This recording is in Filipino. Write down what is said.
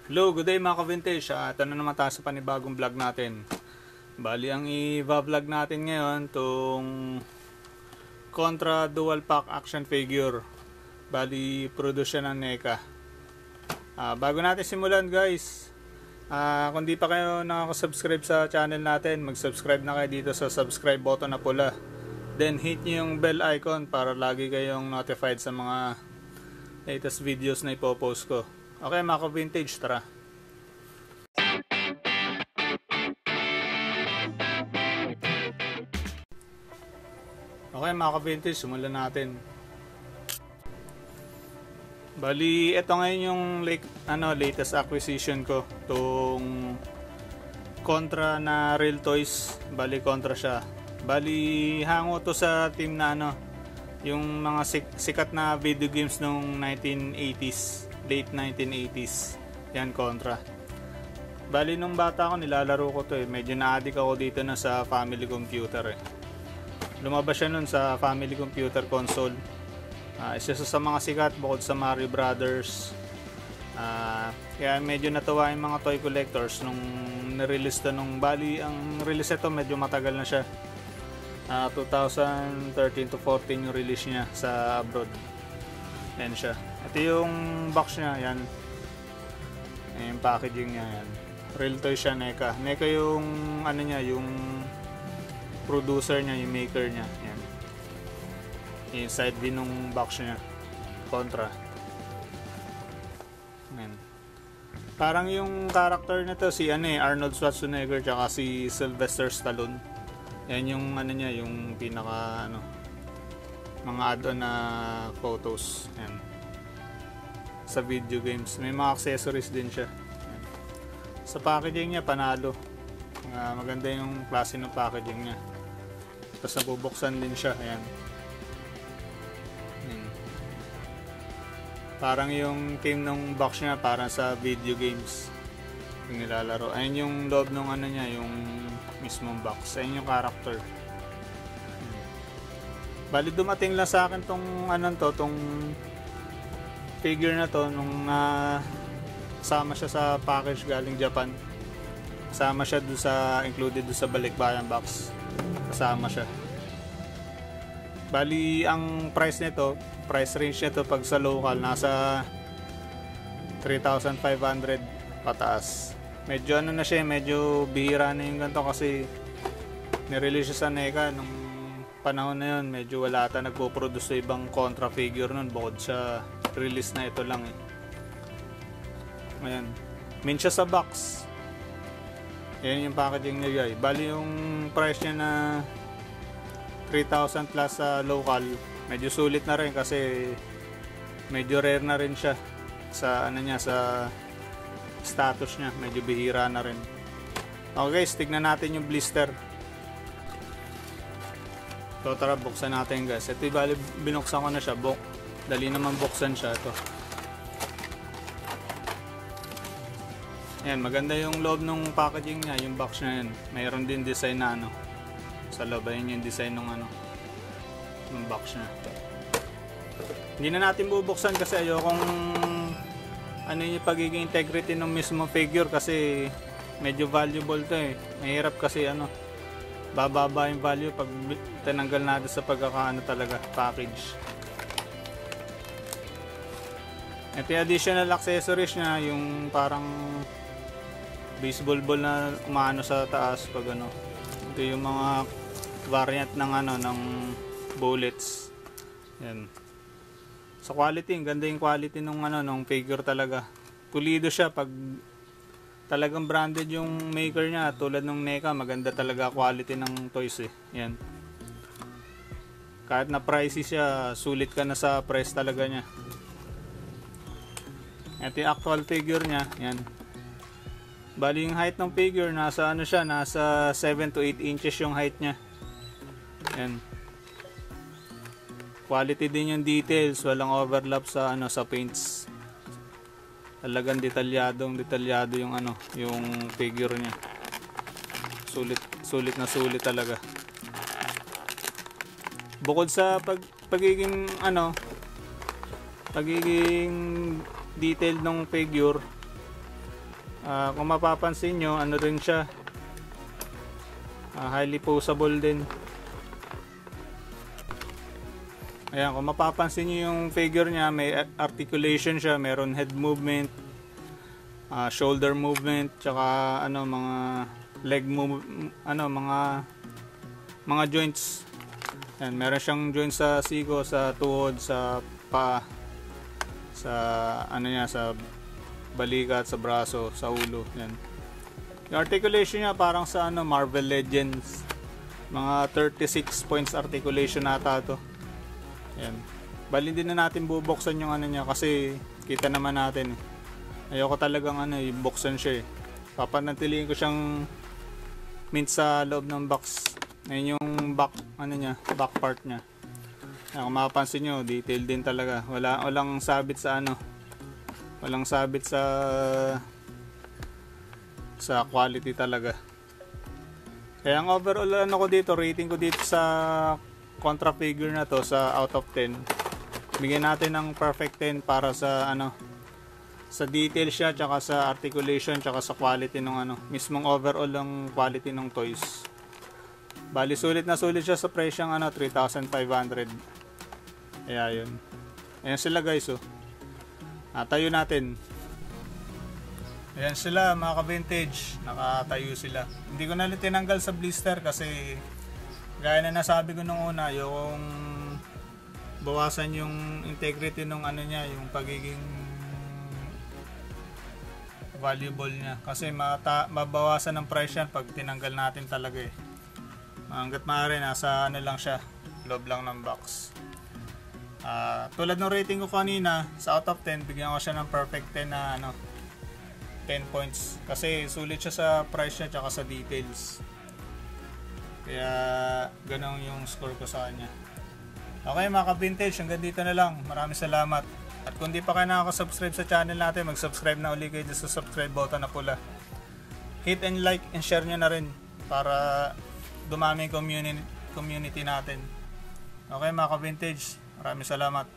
Hello, good day mga ka-vintage. Ito na naman tayo sa panibagong vlog natin. Bali, ang i-vlog natin ngayon itong Contra Dual Pack Action Figure. Bali, produce siya ng NECA. Bago natin simulan guys, kung di pa kayo nakaka-subscribe sa channel natin, mag-subscribe na kayo dito sa subscribe button na pula. Then hit nyo yung bell icon para lagi kayong notified sa mga latest videos na ipopost ko. Okay mga ka-vintage, tara. Okay mga ka-vintage, simulan natin. Bali, ito ngayon yung latest acquisition ko. Itong Contra na Real Toys. Bali, Contra siya. Bali, hango to sa team na yung mga sikat na video games nung 1980s. Late 1980s. Yan, Contra. Bali, nung bata ako, nilalaro ko to eh. Medyo na-addict ako dito na sa family computer eh. Lumabas siya nun sa family computer console. Isa sa mga sikat bukod sa Mario Brothers. Kaya medyo natuwa yung mga toy collectors nung nirelease to nung bali. Ang release ito medyo matagal na siya. 2013 to 14 yung release niya sa abroad. Yan siya. Ito yung box niya, yan. Yung packaging niya, yan. Real toy siya, NECA. NECA yung ano niya, yung producer niya, yung maker niya, yan. Yung side din ng box niya, Contra. Yan. Parang yung character nito si Arnold Schwarzenegger tsaka si Sylvester Stallone. Yan yung niya, yung pinaka mga add-on na photos. Yan. Sa video games. May mga accessories din siya. Yan. Sa packaging niya, panalo. Maganda yung klase ng packaging niya. Tapos nabubuksan din siya. Ayan. Yan. Parang yung theme ng box niya parang sa video games yung nilalaro. Ayun yung loob ng niya, yung mismong box. Ayun yung character. Bali, dumating lang sa akin tong tong figure na to nung sama siya sa package galing Japan. Kasama siya doon included doon sa balikbayan box. Kasama siya. Bali, ang price range nito pag sa local nasa 3,500 pataas. Medyo na siya, medyo bihira na yung ganito kasi nirelease siya sa NECA nung panahon na yun. Medyo wala ata nagpo-produce sa ibang Contra figure nun bukod sa release na ito lang eh. Ayan. Mint siya sa box. Ayan yung packaging niya guys. Bali yung price niya na 3,000 plus sa local. Medyo sulit na rin kasi medyo rare na rin siya sa sa status niya. Medyo bihira na rin. Okay guys, tignan natin yung blister. So tara, buksan natin guys. Ito bali binuksan ko na siya. Dali naman buksan siya ito. Ayan, maganda yung loob ng packaging niya, yung box niya yan. Mayroon din design na sa loob. Ayun yung design ng ng box niya. Hindi na natin bubuksan kasi ayokong yung pagiging integrity ng mismo figure kasi medyo valuable to eh. Mahirap kasi bababa yung value pag tinanggal natin sa talaga package. Ito yung additional accessories niya, yung parang baseball ball na umaano sa taas pag Ito yung mga variant ng ng bullets. Yan. Sa quality, ganda yung quality ng ng figure talaga. Pulido siya pag talagang branded yung maker niya, tulad ng NECA, maganda talaga quality ng toys eh. Yan. Kahit na pricey siya, sulit ka na sa price talaga niya. Ito yung actual figure niya, yan. Bali yung height ng figure nasa nasa 7 to 8 inches yung height niya. Yan. Quality din yung details, walang overlap sa sa paints. Talagang detalyado yung yung figure niya. Sulit na sulit talaga. Bukod sa pagiging pagiging detailed ng figure, Kung mapapansin nyo, ano rin siya, highly posable din. Ayan, kung mapapansin nyo yung figure nya, may articulation siya, meron head movement, shoulder movement, tsaka ano, mga leg move, ano, mga joints. Ayan, meron siyang joints sa siko, sa tuhod, sa paa, sa ano niya, sa balikat, sa braso, sa ulo. Yan. Yung articulation niya parang sa ano, Marvel Legends. Mga 36 points articulation nata to. Yan. Bali din na natin bubuksan yung ano niya kasi kita naman natin. Ayoko talagang ano, buksan siya eh. Papanatiliin ko siyang mint sa loob ng box. Ayun yung back ano niya, back part niya. Yan, kung mapapansin nyo, detail din talaga. Walang sabit sa ano. Walang sabit sa quality talaga. Kaya ang overall ano ko dito, rating ko dito sa Contra figure na to sa out of 10. Bigyan natin ng perfect 10 para sa ano, sa detail siya, tsaka sa articulation, tsaka sa quality ng ano, mismong overall ng quality ng toys. Bali sulit na sulit siya sa presyong ano, 3,500. Kaya yun. Ayan sila guys oh. Tayo natin. Ayan sila mga ka-vintage. Nakatayo sila. Hindi ko na tinanggal sa blister kasi gaya na nasabi ko nung una, yung bawasan yung integrity ng ano niya, yung pagiging valuable niya. Kasi mabawasan ng price yan pag tinanggal natin talaga eh. Hanggat maaari nasa ano lang siya, loob lang ng box. Tulad ng rating ko kanina, sa out of 10, bigyan ko siya ng perfect 10 na ano, 10 points. Kasi sulit siya sa price niya tsaka sa details. Kaya ganun yung score ko sa kanya. Okay mga ka-vintage, hanggang dito na lang. Maraming salamat. At kung di pa kayo nakaka-subscribe sa channel natin, mag-subscribe na uli kayo sa subscribe button na pula. Hit and like and share nyo na rin para dumami yung community natin. Okay mga ka-vintage, maraming salamat.